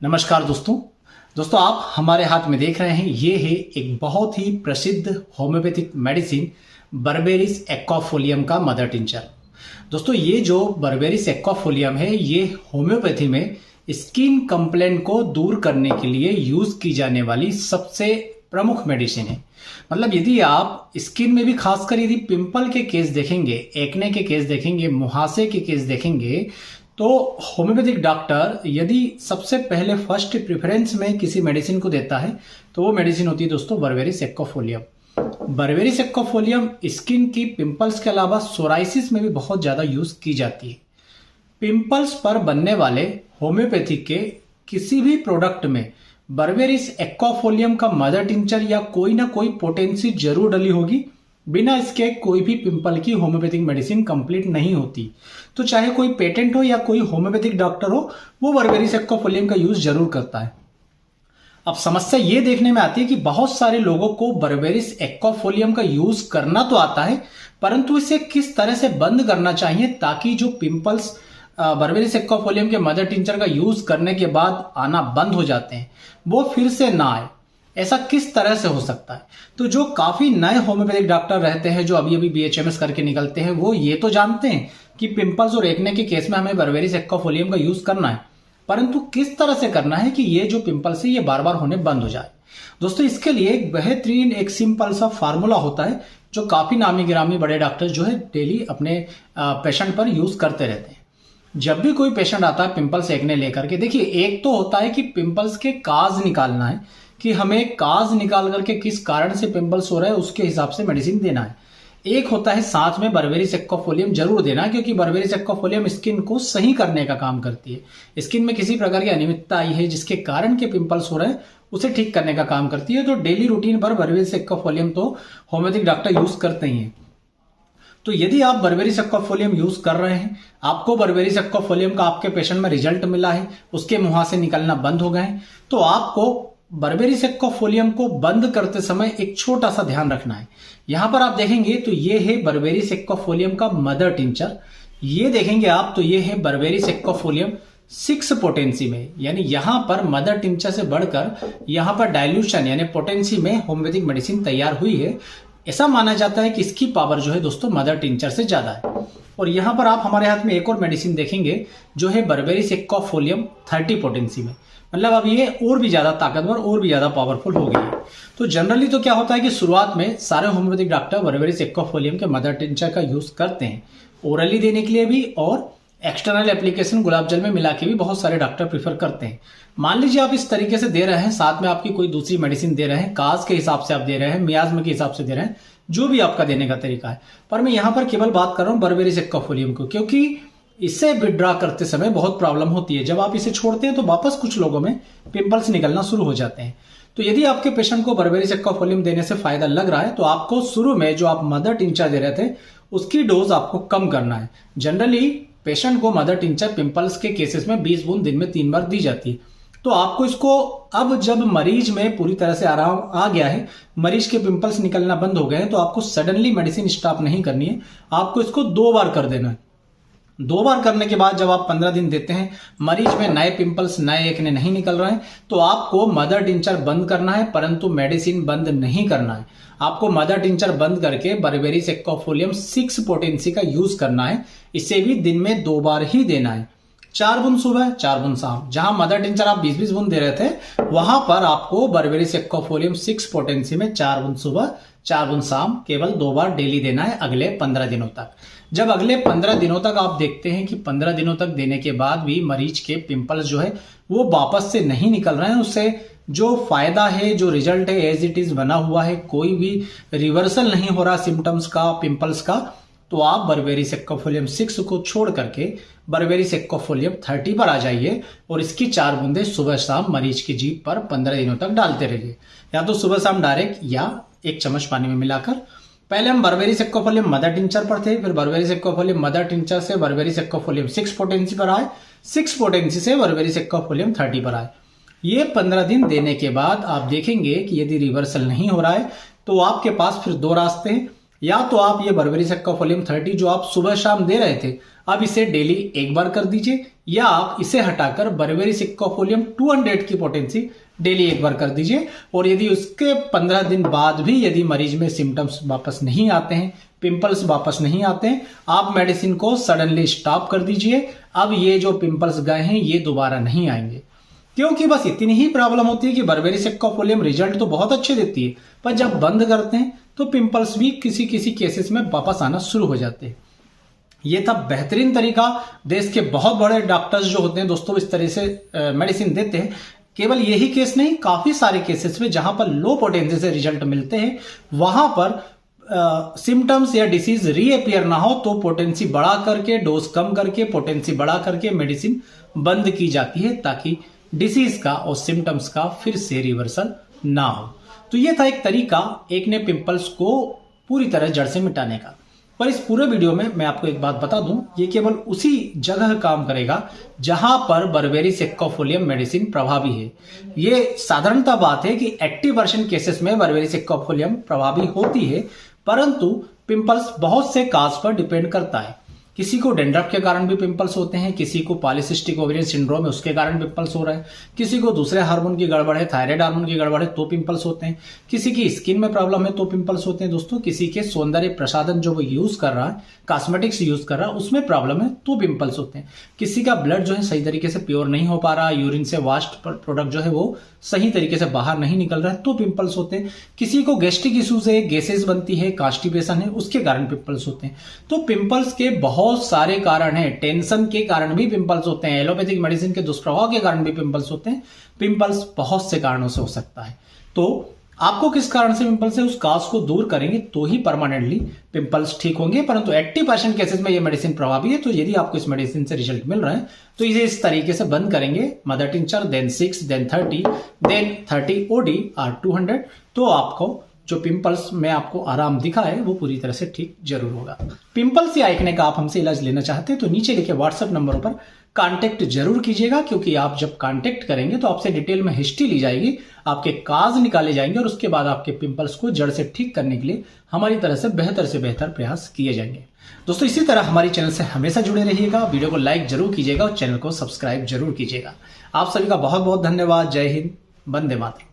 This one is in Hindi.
नमस्कार दोस्तों आप हमारे हाथ में देख रहे हैं ये है एक बहुत ही प्रसिद्ध होम्योपैथिक मेडिसिन बर्बेरिस एक्वाफोलियम का मदर टिंचर। दोस्तों ये जो बर्बेरिस एक्वाफोलियम है ये होम्योपैथी में स्किन कंप्लेंट को दूर करने के लिए यूज की जाने वाली सबसे प्रमुख मेडिसिन है। मतलब यदि आप स्किन में भी खासकर यदि पिंपल के केस देखेंगे, एक्ने के केस देखेंगे, मुहासे के केस देखेंगे तो होम्योपैथिक डॉक्टर यदि सबसे पहले फर्स्ट प्रेफरेंस में किसी मेडिसिन को देता है तो वो मेडिसिन होती है दोस्तों बर्बेरिस एक्वाफोलियम। बर्बेरिस एक्वाफोलियम स्किन की पिंपल्स के अलावा सोराइसिस में भी बहुत ज्यादा यूज की जाती है। पिंपल्स पर बनने वाले होम्योपैथी के किसी भी प्रोडक्ट में बर्बेरिस एक्वाफोलियम का मदर टिंचर या कोई ना कोई पोटेंसी जरूर डली होगी। बिना इसके कोई भी पिंपल की होम्योपैथिक मेडिसिन कंप्लीट नहीं होती। तो चाहे कोई पेटेंट हो या कोई होम्योपैथिक डॉक्टर हो, वो बर्बेरिस एक्वाफोलियम का यूज जरूर करता है। अब समस्या ये देखने में आती है कि बहुत सारे लोगों को बर्बेरिस एक्वाफोलियम का यूज करना तो आता है, परंतु इसे किस तरह से बंद करना चाहिए ताकि जो पिंपल्स बर्बेरिस एक्वाफोलियम के मदर टिंचर का यूज करने के बाद आना बंद हो जाते हैं वो फिर से ना आए, ऐसा किस तरह से हो सकता है। तो जो काफी नए होम्योपैथिक डॉक्टर रहते हैं जो अभी बीएचएमएस करके निकलते हैं वो ये तो जानते हैं कि पिंपल्स और एक्ने के केस में हमें बर्बेरिस एक्वाफोलियम का यूज करना है, परंतु किस तरह से करना है कि ये जो पिंपल्स है ये बार बार होने बंद हो जाए। दोस्तों इसके लिए एक बेहतरीन एक सिंपल सा फार्मूला होता है जो काफी नामी गिरामी बड़े डॉक्टर जो है डेली अपने पेशेंट पर यूज करते रहते हैं। जब भी कोई पेशेंट आता है पिंपल्स एक्ने लेकर के, देखिए एक तो होता है कि पिंपल्स के काज निकालना है कि हमें काज निकाल करके किस कारण से पिंपल्स हो रहा है उसके हिसाब से मेडिसिन देना है। एक होता है साथ में बर्बेरिस एक्वाफोलियम जरूर देना, क्योंकि बर्बेरिस एक्वाफोलियम स्किन को सही करने का काम करती है। स्किन में किसी प्रकार की अनियमितता आई है जिसके कारण के पिंपल्स हो रहे हैं उसे ठीक करने का काम करती है। तो डेली रूटीन पर बर्बेरिस एक्वाफोलियम तो होम्योपैथिक डॉक्टर यूज करते ही हैं। तो यदि आप बर्बेरिस एक्वाफोलियम यूज कर रहे हैं, आपको बर्बेरिस एक्वाफोलियम का आपके पेशेंट में रिजल्ट मिला है, उसके मुहासे निकलना बंद हो गए हैं, तो आपको बर्बेरिस एक्वाफोलियम को बंद करते समय एक छोटा सा ध्यान रखना है। यहां पर आप देखेंगे तो ये है बर्बेरिस एक्वाफोलियम का मदर टिंचर। ये देखेंगे आप तो ये है बर्बेरिस एक्वाफोलियम 6 पोटेंसी में, यानी यहां पर मदर टिंचर से बढ़कर यहां पर डाइल्यूशन यानी पोटेंसी में होम्योपैथिक मेडिसिन तैयार हुई है। ऐसा माना जाता है कि इसकी पावर जो है दोस्तों मदर टिंचर से ज्यादा है। और यहां पर आप हमारे हाथ में एक और मेडिसिन देखेंगे जो है बर्बेरिस एक्वाफोलियम 30 पोटेंसी में, मतलब अब ये और भी ज्यादा ताकतवर और भी ज्यादा पावरफुल हो गई है। तो जनरली तो क्या होता है कि शुरुआत में सारे होम्योपैथिक डॉक्टर बर्बेरिस एक्वाफोलियम के मदर टिंचर का यूज करते हैं, ओरली देने के लिए भी और एक्सटर्नल एप्लीकेशन गुलाब जल में मिला के भी बहुत सारे डॉक्टर प्रीफर करते हैं। मान लीजिए आप इस तरीके से दे रहे हैं, साथ में आपकी कोई दूसरी मेडिसिन दे रहे हैं, काज के हिसाब से आप दे रहे हैं, मियाज्म के हिसाब से दे रहे हैं, जो भी आपका देने का तरीका है, पर मैं यहां पर केवल बात कर रहा हूं बर्बेरिस एक्वाफोलियम को, क्योंकि इसे विड्रॉ करते समय बहुत प्रॉब्लम होती है। जब आप इसे छोड़ते हैं तो वापस कुछ लोगों में पिंपल्स निकलना शुरू हो जाते हैं। तो यदि आपके पेशेंट को बर्बेरिस एक्वाफोलियम देने से फायदा लग रहा है तो आपको शुरू में जो आप मदर टिंचर दे रहे थे उसकी डोज आपको कम करना है। जनरली पेशेंट को मदर टिंचर पिंपल्स के केसेस में 20 बूंद दिन में 3 बार दी जाती है। तो आपको इसको अब जब मरीज में पूरी तरह से आराम आ गया है, मरीज के पिंपल्स निकलना बंद हो गए हैं, तो आपको सडनली मेडिसिन स्टॉप नहीं करनी है, आपको इसको 2 बार कर देना है। 2 बार करने के बाद जब आप 15 दिन देते हैं, मरीज में नए पिंपल्स नए एक्ने नहीं निकल रहे हैं, तो आपको मदर टिंचर बंद करना है, परंतु मेडिसिन बंद नहीं करना है। आपको मदर टिंचर बंद करके बर्बेरिस एक्वाफोलियम 6 पोटेंसी का यूज करना है। इसे भी दिन में 2 बार ही देना है, 4 बूंद सुबह 4 बूंद शाम। जहां मदर टिंचर आप 20-20 बूंद दे रहे थे वहां पर आपको बर्बेरिस एक्वाफोलियम 6 पोटेंसी में 4 बूंद सुबह 4 बूंद शाम केवल 2 बार डेली देना है अगले 15 दिनों तक। जब अगले 15 दिनों तक आप देखते हैं कि 15 दिनों तक देने के बाद भी मरीज के पिंपल्स जो है वो वापस से नहीं निकल रहे हैं, उससे जो फायदा है, जो रिजल्ट है एज इट इज बना हुआ है, कोई भी रिवर्सल नहीं हो रहा सिम्टम्स का, पिंपल्स का, तो आप बर्बेरिस एक्वाफोलियम 6 को छोड़ करके बर्बेरिस एक्वाफोलियम 30 पर आ जाइए और इसकी 4 बूंदे सुबह शाम मरीज की जीभ पर 15 दिनों तक डालते रहिए, या तो सुबह शाम डायरेक्ट या 1 चम्मच पानी में मिलाकर। पहले हम बर्बेरिस एक्वाफोलियम मदर टिंचर पर थे, फिर बर्बेरिस एक्वाफोलियम मदर टिंचर से बर्बेरिस एक्वाफोलियम 6 पोटेंसी पर आए, 6 पोटेंसी से बर्बेरिस एक्वाफोलियम 30 पर आए। ये 15 दिन देने के बाद आप देखेंगे कि यदि रिवर्सल नहीं हो रहा है तो आपके पास फिर 2 रास्ते हैं। या तो आप ये बर्बेरिस एक्वाफोलियम 30 जो आप सुबह शाम दे रहे थे, अब इसे डेली एक बार कर दीजिए, या आप इसे हटाकर बर्बेरिस एक्वाफोलियम 200 की पोटेंसी डेली एक बार कर दीजिए। और यदि उसके 15 दिन बाद भी यदि मरीज में सिम्टम्स वापस नहीं आते हैं, पिंपल्स वापस नहीं आते हैं, आप मेडिसिन को सडनली स्टॉप कर दीजिए। अब ये जो पिंपल्स गए हैं ये दोबारा नहीं आएंगे, क्योंकि बस इतनी ही प्रॉब्लम होती है कि बर्बेरिस एक्वाफोलियम रिजल्ट तो बहुत अच्छे देती है, पर जब बंद करते हैं तो पिंपल्स भी किसी किसी केसेस में वापस आना शुरू हो जाते हैं। ये था बेहतरीन तरीका। देश के बहुत बड़े डॉक्टर्स जो होते हैं दोस्तों इस तरह से मेडिसिन देते हैं। केवल यही केस नहीं, काफी सारे केसेस में जहां पर लो पोटेंसी से रिजल्ट मिलते हैं, वहां पर सिम्टम्स या डिसीज रीअपियर ना हो तो पोटेंसी बढ़ा करके, डोज कम करके, पोटेंसी बढ़ा करके मेडिसिन बंद की जाती है, ताकि डिसीज का और सिम्टम्स का फिर से रिवर्सल ना हो। तो ये था एक तरीका एक ने पिंपल्स को पूरी तरह जड़ से मिटाने का। पर इस पूरे वीडियो में मैं आपको एक बात बता दूं, ये केवल उसी जगह काम करेगा जहां पर बर्बेरिस एक्वाफोलियम मेडिसिन प्रभावी है। ये साधारणतः बात है कि 80% केसेस में बर्बेरिस एक्वाफोलियम प्रभावी होती है, परंतु पिंपल्स बहुत से काज पर डिपेंड करता है। किसी को डेंड्रफ के कारण भी पिंपल्स होते हैं, किसी को पॉलीसिस्टिक ओवेरियन सिंड्रोम है उसके कारण पिंपल्स हो रहा है, किसी को दूसरे हार्मोन की गड़बड़ है, थायराइड हार्मोन की गड़बड़ है तो पिंपल्स होते हैं, किसी की स्किन में प्रॉब्लम है तो पिंपल्स होते हैं दोस्तों, किसी के सौंदर्य प्रसाधन जो वो यूज कर रहा है, कॉस्मेटिक्स यूज कर रहा है उसमें प्रॉब्लम है तो पिंपल्स होते हैं, किसी का ब्लड जो है सही तरीके से प्योर नहीं हो पा रहा, यूरिन से वास्ट प्रोडक्ट जो है वो सही तरीके से बाहर नहीं निकल रहा है तो पिंपल्स होते हैं, किसी को गैस्ट्रिक इश्यूज है, गैसेस बनती है, कॉन्स्टिपेशन है उसके कारण पिंपल्स होते हैं। तो पिंपल्स के बहुत सारे कारण है, टेंशन के कारण भी पिंपल्स होते हैं, एलोपैथिक मेडिसिन के दुष्प्रभाव के कारण भी पिंपल्स होते हैं। पिंपल्स बहुत से कारणों से हो सकता है, तो आपको किस कारण से पिंपल्स है उस काज को दूर करेंगे तो ही परमानेंटली पिंपल्स ठीक होंगे। परंतु 80% केसेस में ये मेडिसिन प्रभावी है, तो यदि आपको इस मेडिसिन से रिजल्ट मिल रहा है तो इसे इस तरीके से बंद करेंगे, mother tincture, then 6, then 30, then 30 OD और 200, तो आपको जो पिंपल्स में आपको आराम दिखा है वो पूरी तरह से ठीक जरूर होगा। पिंपल्स या एक्ने का आप हमसे इलाज लेना चाहते हैं तो नीचे लिखे व्हाट्सएप नंबरों पर कांटेक्ट जरूर कीजिएगा, क्योंकि आप जब कांटेक्ट करेंगे तो आपसे डिटेल में हिस्ट्री ली जाएगी, आपके काज निकाले जाएंगे और उसके बाद आपके पिंपल्स को जड़ से ठीक करने के लिए हमारी तरह से बेहतर प्रयास किए जाएंगे। दोस्तों इसी तरह हमारी चैनल से हमेशा जुड़े रहिएगा, वीडियो को लाइक जरूर कीजिएगा और चैनल को सब्सक्राइब जरूर कीजिएगा। आप सभी का बहुत बहुत धन्यवाद। जय हिंद, वंदे मातरम।